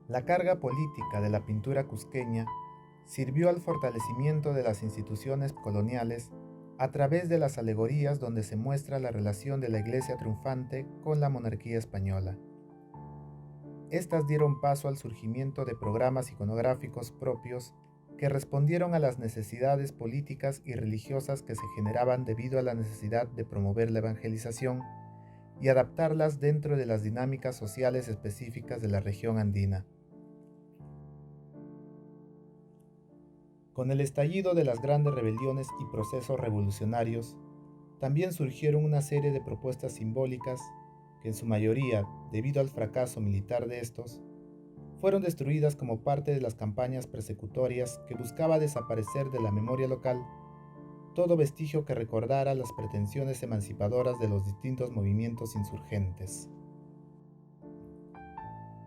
La carga política de la pintura cusqueña sirvió al fortalecimiento de las instituciones coloniales a través de las alegorías donde se muestra la relación de la Iglesia triunfante con la monarquía española. Estas dieron paso al surgimiento de programas iconográficos propios que respondieron a las necesidades políticas y religiosas que se generaban debido a la necesidad de promover la evangelización y adaptarlas dentro de las dinámicas sociales específicas de la región andina. Con el estallido de las grandes rebeliones y procesos revolucionarios, también surgieron una serie de propuestas simbólicas que en su mayoría, debido al fracaso militar de estos, fueron destruidas como parte de las campañas persecutorias que buscaba desaparecer de la memoria local todo vestigio que recordara las pretensiones emancipadoras de los distintos movimientos insurgentes.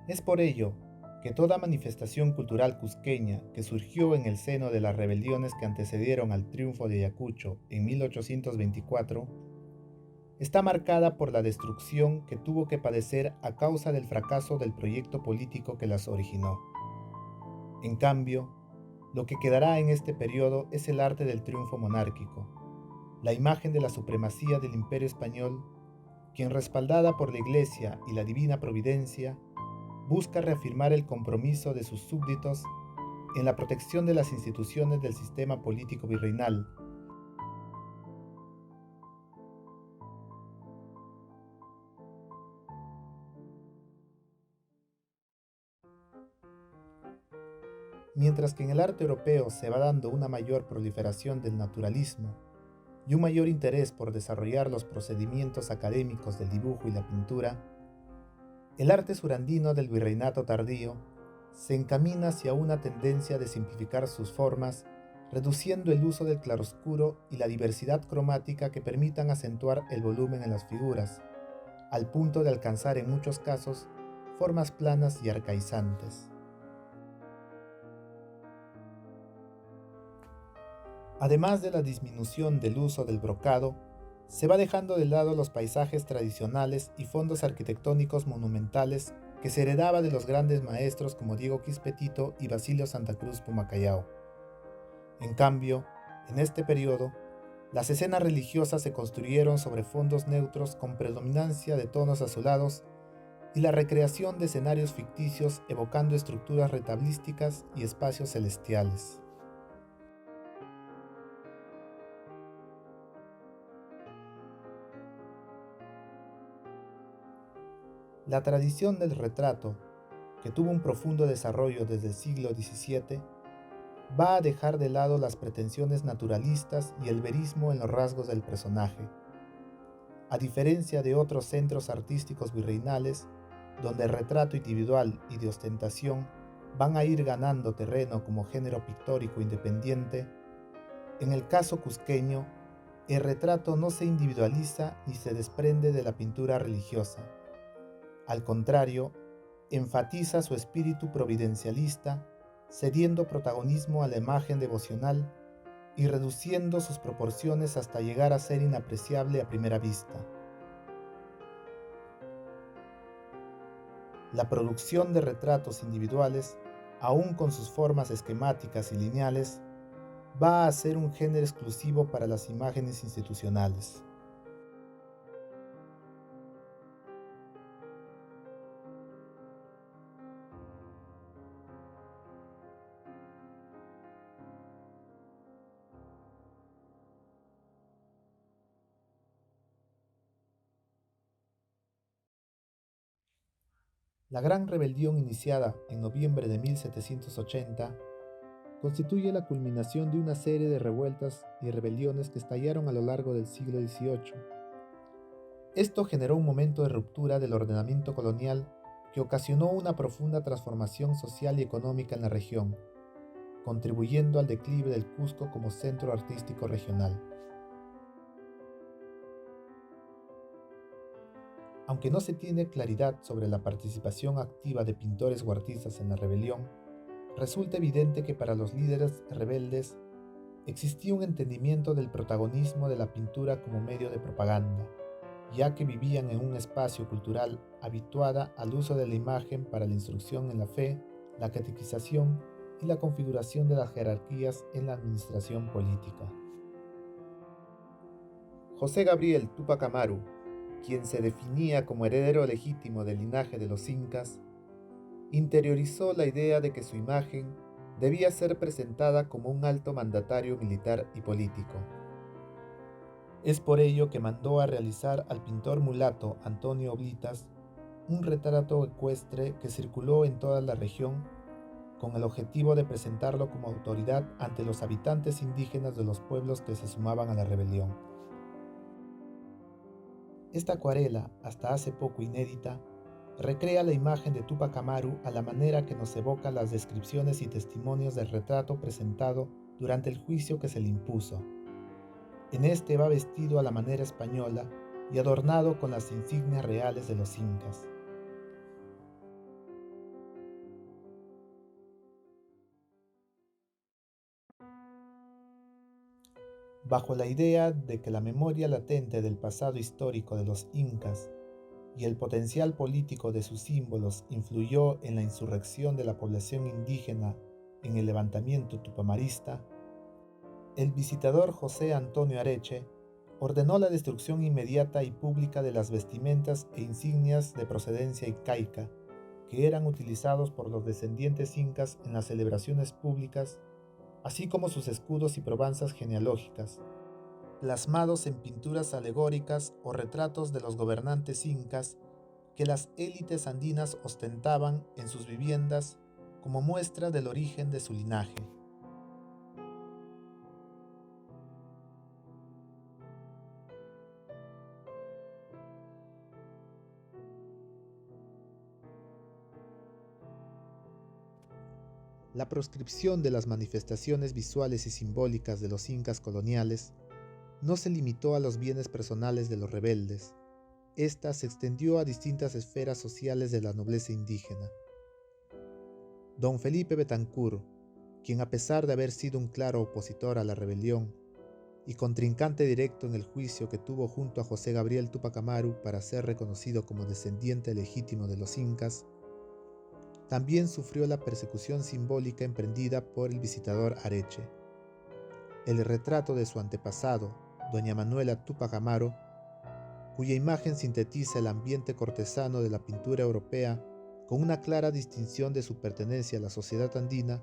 Es por ello que toda manifestación cultural cusqueña que surgió en el seno de las rebeliones que antecedieron al triunfo de Ayacucho en 1824 está marcada por la destrucción que tuvo que padecer a causa del fracaso del proyecto político que las originó. En cambio, lo que quedará en este periodo es el arte del triunfo monárquico, la imagen de la supremacía del imperio español, quien respaldada por la Iglesia y la divina providencia, busca reafirmar el compromiso de sus súbditos en la protección de las instituciones del sistema político virreinal. Mientras que en el arte europeo se va dando una mayor proliferación del naturalismo y un mayor interés por desarrollar los procedimientos académicos del dibujo y la pintura, el arte surandino del virreinato tardío se encamina hacia una tendencia de simplificar sus formas, reduciendo el uso del claroscuro y la diversidad cromática que permitan acentuar el volumen en las figuras, al punto de alcanzar en muchos casos formas planas y arcaizantes. Además de la disminución del uso del brocado, se va dejando de lado los paisajes tradicionales y fondos arquitectónicos monumentales que se heredaba de los grandes maestros como Diego Quispetito y Basilio Santa Cruz Pumacayao. En cambio, en este periodo, las escenas religiosas se construyeron sobre fondos neutros con predominancia de tonos azulados y la recreación de escenarios ficticios evocando estructuras retablísticas y espacios celestiales. La tradición del retrato, que tuvo un profundo desarrollo desde el siglo XVII, va a dejar de lado las pretensiones naturalistas y el verismo en los rasgos del personaje. A diferencia de otros centros artísticos virreinales, donde el retrato individual y de ostentación van a ir ganando terreno como género pictórico independiente, en el caso cusqueño, el retrato no se individualiza ni se desprende de la pintura religiosa. Al contrario, enfatiza su espíritu providencialista, cediendo protagonismo a la imagen devocional y reduciendo sus proporciones hasta llegar a ser inapreciable a primera vista. La producción de retratos individuales, aun con sus formas esquemáticas y lineales, va a ser un género exclusivo para las imágenes institucionales. La Gran Rebelión iniciada en noviembre de 1780 constituye la culminación de una serie de revueltas y rebeliones que estallaron a lo largo del siglo XVIII. Esto generó un momento de ruptura del ordenamiento colonial que ocasionó una profunda transformación social y económica en la región, contribuyendo al declive del Cusco como centro artístico regional. Aunque no se tiene claridad sobre la participación activa de pintores o artistas en la rebelión, resulta evidente que para los líderes rebeldes existía un entendimiento del protagonismo de la pintura como medio de propaganda, ya que vivían en un espacio cultural habituada al uso de la imagen para la instrucción en la fe la catequización y la configuración de las jerarquías en la administración política. José Gabriel Túpac Amaru, quien se definía como heredero legítimo del linaje de los incas, interiorizó la idea de que su imagen debía ser presentada como un alto mandatario militar y político. Es por ello que mandó a realizar al pintor mulato Antonio Oblitas un retrato ecuestre que circuló en toda la región con el objetivo de presentarlo como autoridad ante los habitantes indígenas de los pueblos que se sumaban a la rebelión. Esta acuarela, hasta hace poco inédita, recrea la imagen de Túpac Amaru a la manera que nos evoca las descripciones y testimonios del retrato presentado durante el juicio que se le impuso. En este va vestido a la manera española y adornado con las insignias reales de los incas. Bajo la idea de que la memoria latente del pasado histórico de los incas y el potencial político de sus símbolos influyó en la insurrección de la población indígena en el levantamiento tupamarista, el visitador José Antonio Areche ordenó la destrucción inmediata y pública de las vestimentas e insignias de procedencia incaica que eran utilizados por los descendientes incas en las celebraciones públicas, así como sus escudos y probanzas genealógicas, plasmados en pinturas alegóricas o retratos de los gobernantes incas que las élites andinas ostentaban en sus viviendas como muestra del origen de su linaje. La proscripción de las manifestaciones visuales y simbólicas de los incas coloniales no se limitó a los bienes personales de los rebeldes. Esta se extendió a distintas esferas sociales de la nobleza indígena. Don Felipe Betancur, quien a pesar de haber sido un claro opositor a la rebelión y contrincante directo en el juicio que tuvo junto a José Gabriel Túpac Amaru para ser reconocido como descendiente legítimo de los incas, también sufrió la persecución simbólica emprendida por el visitador Areche. El retrato de su antepasado, doña Manuela Túpac Amaru, cuya imagen sintetiza el ambiente cortesano de la pintura europea con una clara distinción de su pertenencia a la sociedad andina,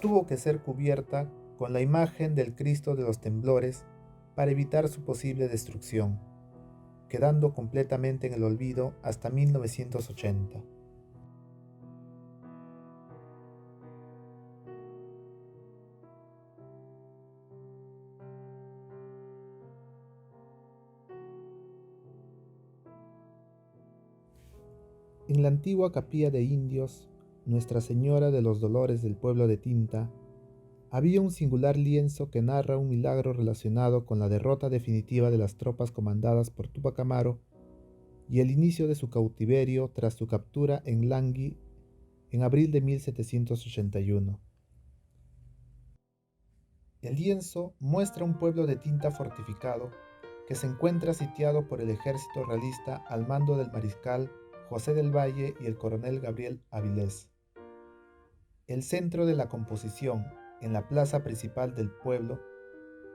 tuvo que ser cubierta con la imagen del Cristo de los Temblores para evitar su posible destrucción, quedando completamente en el olvido hasta 1980. En la antigua capilla de indios, Nuestra Señora de los Dolores del pueblo de Tinta, había un singular lienzo que narra un milagro relacionado con la derrota definitiva de las tropas comandadas por Túpac Amaru y el inicio de su cautiverio tras su captura en Langui en abril de 1781. El lienzo muestra un pueblo de Tinta fortificado que se encuentra sitiado por el ejército realista al mando del mariscal José del Valle y el coronel Gabriel Avilés. El centro de la composición, en la plaza principal del pueblo,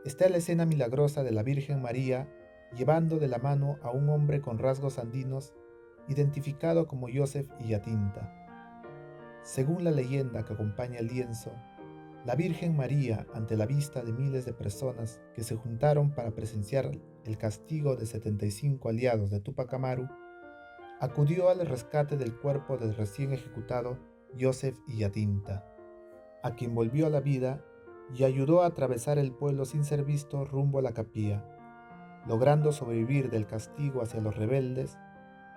está la escena milagrosa de la Virgen María llevando de la mano a un hombre con rasgos andinos identificado como Joseph Iyatinta. Según la leyenda que acompaña el lienzo, la Virgen María, ante la vista de miles de personas que se juntaron para presenciar el castigo de 75 aliados de Túpac Amaru, acudió al rescate del cuerpo del recién ejecutado Joseph Iyatinta, a quien volvió a la vida y ayudó a atravesar el pueblo sin ser visto rumbo a la capilla, logrando sobrevivir del castigo hacia los rebeldes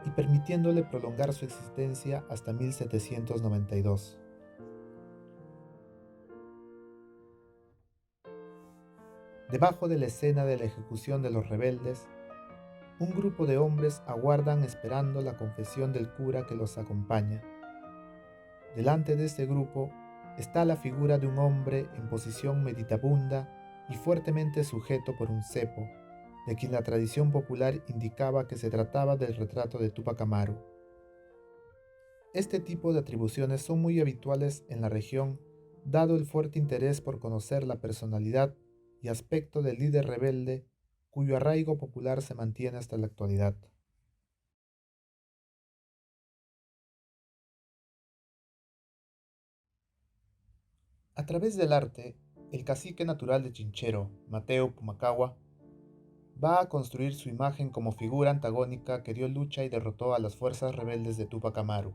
y permitiéndole prolongar su existencia hasta 1792. Debajo de la escena de la ejecución de los rebeldes, un grupo de hombres aguardan esperando la confesión del cura que los acompaña. Delante de este grupo está la figura de un hombre en posición meditabunda y fuertemente sujeto por un cepo, de quien la tradición popular indicaba que se trataba del retrato de Túpac Amaru. Este tipo de atribuciones son muy habituales en la región, dado el fuerte interés por conocer la personalidad y aspecto del líder rebelde, cuyo arraigo popular se mantiene hasta la actualidad. A través del arte, el cacique natural de Chinchero, Mateo Pumacahua, va a construir su imagen como figura antagónica que dio lucha y derrotó a las fuerzas rebeldes de Tupac Amaru.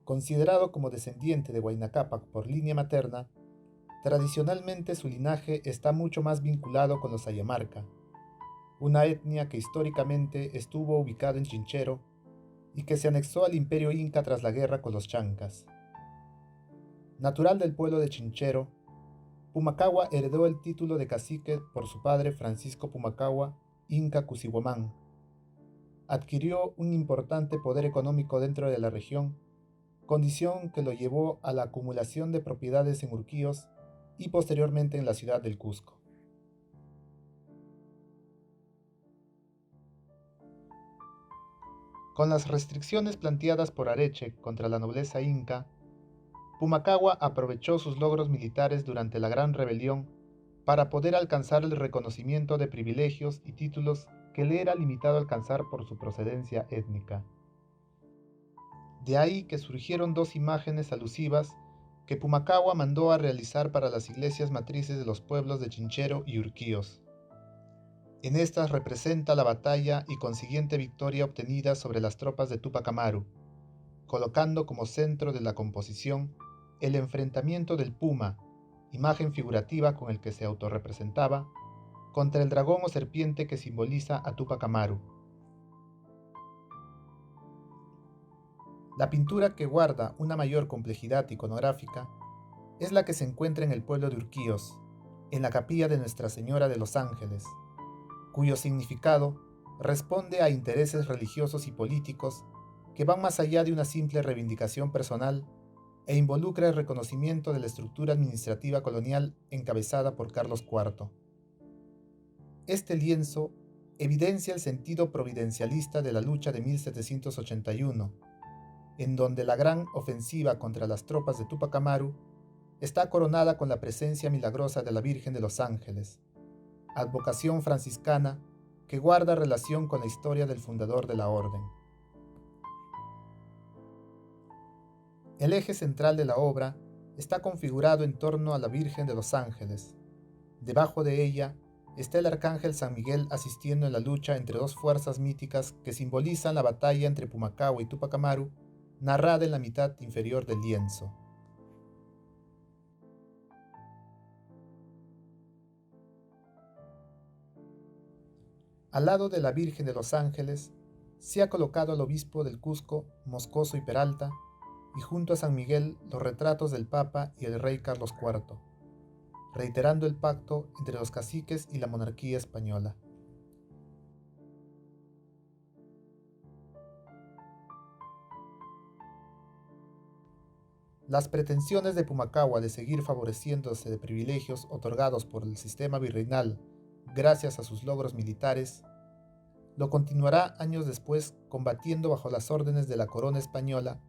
Considerado como descendiente de Huayna Cápac por línea materna, tradicionalmente su linaje está mucho más vinculado con los Ayamarca, una etnia que históricamente estuvo ubicada en Chinchero y que se anexó al imperio inca tras la guerra con los chancas. Natural del pueblo de Chinchero, Pumacahua heredó el título de cacique por su padre Francisco Pumacahua Inca Cusihuamán. Adquirió un importante poder económico dentro de la región, condición que lo llevó a la acumulación de propiedades en Urquíos y posteriormente en la ciudad del Cusco. Con las restricciones planteadas por Areche contra la nobleza inca, Pumacahua aprovechó sus logros militares durante la Gran Rebelión para poder alcanzar el reconocimiento de privilegios y títulos que le era limitado alcanzar por su procedencia étnica. De ahí que surgieron dos imágenes alusivas que Pumacahua mandó a realizar para las iglesias matrices de los pueblos de Chinchero y Urquíos. En estas representa la batalla y consiguiente victoria obtenida sobre las tropas de Túpac Amaru, colocando como centro de la composición el enfrentamiento del puma, imagen figurativa con el que se autorrepresentaba, contra el dragón o serpiente que simboliza a Túpac Amaru. La pintura que guarda una mayor complejidad iconográfica es la que se encuentra en el pueblo de Urquíos, en la capilla de Nuestra Señora de los Ángeles, cuyo significado responde a intereses religiosos y políticos que van más allá de una simple reivindicación personal e involucra el reconocimiento de la estructura administrativa colonial encabezada por Carlos IV. Este lienzo evidencia el sentido providencialista de la lucha de 1781, en donde la gran ofensiva contra las tropas de Túpac Amaru está coronada con la presencia milagrosa de la Virgen de los Ángeles, advocación franciscana que guarda relación con la historia del fundador de la orden. El eje central de la obra está configurado en torno a la Virgen de los Ángeles. Debajo de ella está el arcángel San Miguel asistiendo en la lucha entre dos fuerzas míticas que simbolizan la batalla entre Pumacahua y Túpac Amaru, narrada en la mitad inferior del lienzo. Al lado de la Virgen de los Ángeles se ha colocado al obispo del Cusco, Moscoso y Peralta, y junto a San Miguel los retratos del Papa y el rey Carlos IV, reiterando el pacto entre los caciques y la monarquía española. Las pretensiones de Pumacahua de seguir favoreciéndose de privilegios otorgados por el sistema virreinal gracias a sus logros militares, lo continuará años después combatiendo bajo las órdenes de la corona española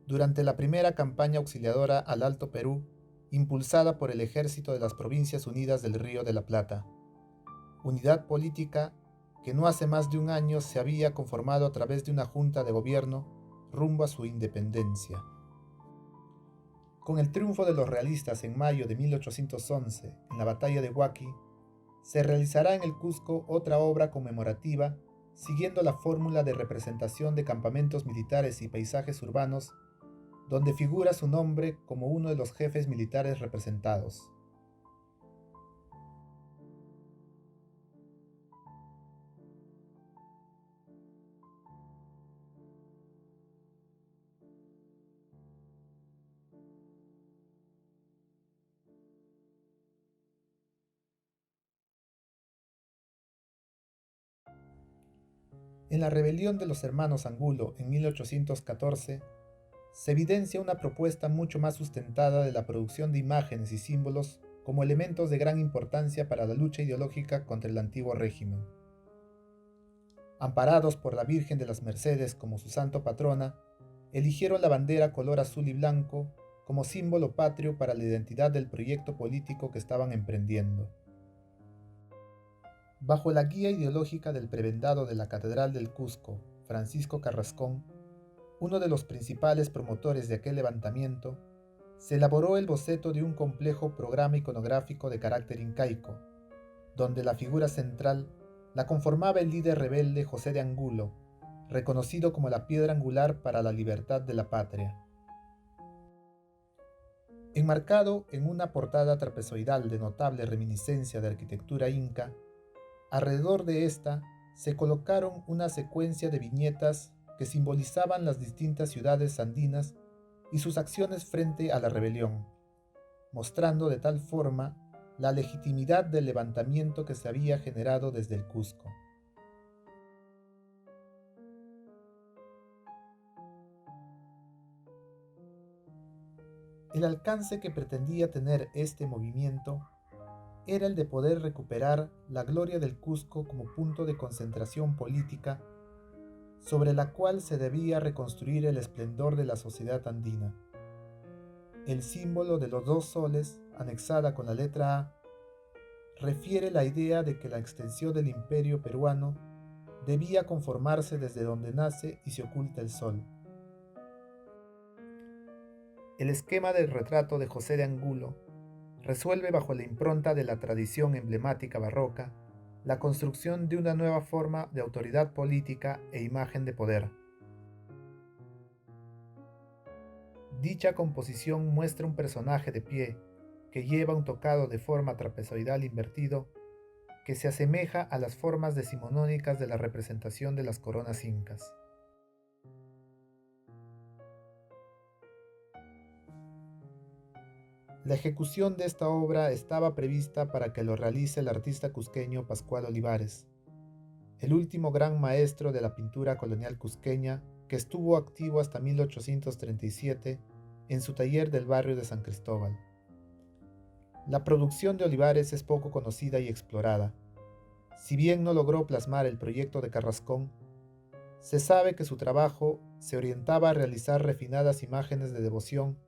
durante la primera campaña auxiliadora al Alto Perú, impulsada por el Ejército de las Provincias Unidas del Río de la Plata, unidad política que no hace más de un año se había conformado a través de una junta de gobierno rumbo a su independencia. Con el triunfo de los realistas en mayo de 1811 en la batalla de Huaqui, se realizará en el Cusco otra obra conmemorativa siguiendo la fórmula de representación de campamentos militares y paisajes urbanos, donde figura su nombre como uno de los jefes militares representados. En la rebelión de los hermanos Angulo en 1814, se evidencia una propuesta mucho más sustentada de la producción de imágenes y símbolos como elementos de gran importancia para la lucha ideológica contra el antiguo régimen. amparados por la Virgen de las Mercedes como su santo patrona, eligieron la bandera color azul y blanco como símbolo patrio para la identidad del proyecto político que estaban emprendiendo. Bajo la guía ideológica del prebendado de la Catedral del Cusco, Francisco Carrascón, uno de los principales promotores de aquel levantamiento, se elaboró el boceto de un complejo programa iconográfico de carácter incaico, donde la figura central la conformaba el líder rebelde José de Angulo, reconocido como la piedra angular para la libertad de la patria. Enmarcado en una portada trapezoidal de notable reminiscencia de arquitectura inca, alrededor de esta se colocaron una secuencia de viñetas que simbolizaban las distintas ciudades andinas y sus acciones frente a la rebelión, mostrando de tal forma la legitimidad del levantamiento que se había generado desde el Cusco. El alcance que pretendía tener este movimiento era el de poder recuperar la gloria del Cusco como punto de concentración política sobre la cual se debía reconstruir el esplendor de la sociedad andina. El símbolo de los dos soles, anexada con la letra A, refiere la idea de que la extensión del imperio peruano debía conformarse desde donde nace y se oculta el sol. El esquema del retrato de José de Angulo resuelve bajo la impronta de la tradición emblemática barroca la construcción de una nueva forma de autoridad política e imagen de poder. Dicha composición muestra un personaje de pie que lleva un tocado de forma trapezoidal invertido que se asemeja a las formas decimonónicas de la representación de las coronas incas. La ejecución de esta obra estaba prevista para que lo realice el artista cusqueño Pascual Olivares, el último gran maestro de la pintura colonial cusqueña que estuvo activo hasta 1837 en su taller del barrio de San Cristóbal. La producción de Olivares es poco conocida y explorada. Si bien no logró plasmar el proyecto de Carrascón, se sabe que su trabajo se orientaba a realizar refinadas imágenes de devoción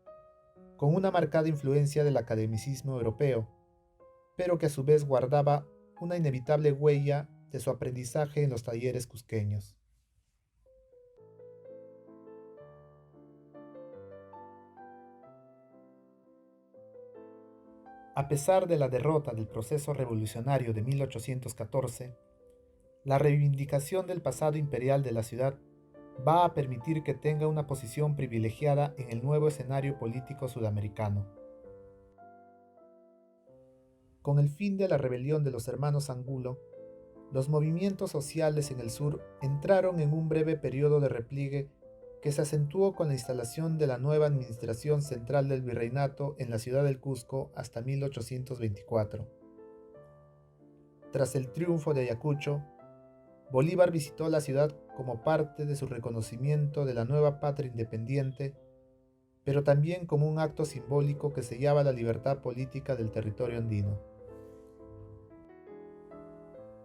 con una marcada influencia del academicismo europeo, pero que a su vez guardaba una inevitable huella de su aprendizaje en los talleres cusqueños. A pesar de la derrota del proceso revolucionario de 1814, la reivindicación del pasado imperial de la ciudad va a permitir que tenga una posición privilegiada en el nuevo escenario político sudamericano. Con el fin de la rebelión de los hermanos Angulo, los movimientos sociales en el sur entraron en un breve periodo de repliegue que se acentuó con la instalación de la nueva administración central del virreinato en la ciudad del Cusco hasta 1824. Tras el triunfo de Ayacucho, Bolívar visitó la ciudad como parte de su reconocimiento de la nueva patria independiente, pero también como un acto simbólico que sellaba la libertad política del territorio andino.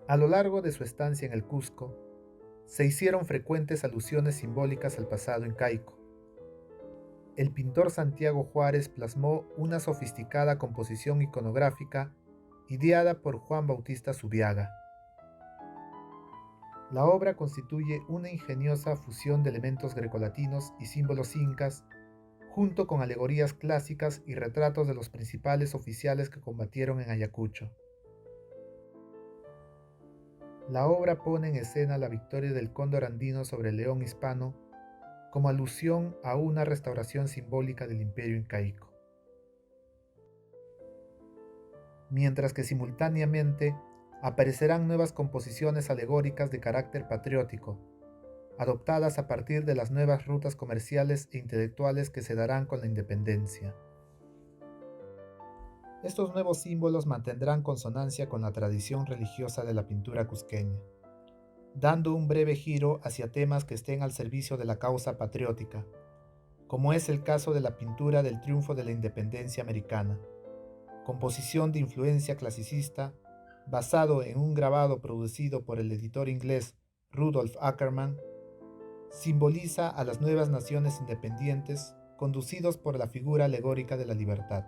A lo largo de su estancia en el Cusco, se hicieron frecuentes alusiones simbólicas al pasado incaico. El pintor Santiago Juárez plasmó una sofisticada composición iconográfica ideada por Juan Bautista Zubiaga. La obra constituye una ingeniosa fusión de elementos grecolatinos y símbolos incas, junto con alegorías clásicas y retratos de los principales oficiales que combatieron en Ayacucho. La obra pone en escena la victoria del cóndor andino sobre el león hispano como alusión a una restauración simbólica del imperio incaico. Mientras que simultáneamente aparecerán nuevas composiciones alegóricas de carácter patriótico, adoptadas a partir de las nuevas rutas comerciales e intelectuales que se darán con la independencia. Estos nuevos símbolos mantendrán consonancia con la tradición religiosa de la pintura cusqueña, dando un breve giro hacia temas que estén al servicio de la causa patriótica, como es el caso de la pintura del triunfo de la independencia americana, composición de influencia clasicista basado en un grabado producido por el editor inglés Rudolf Ackermann, simboliza a las nuevas naciones independientes conducidos por la figura alegórica de la libertad.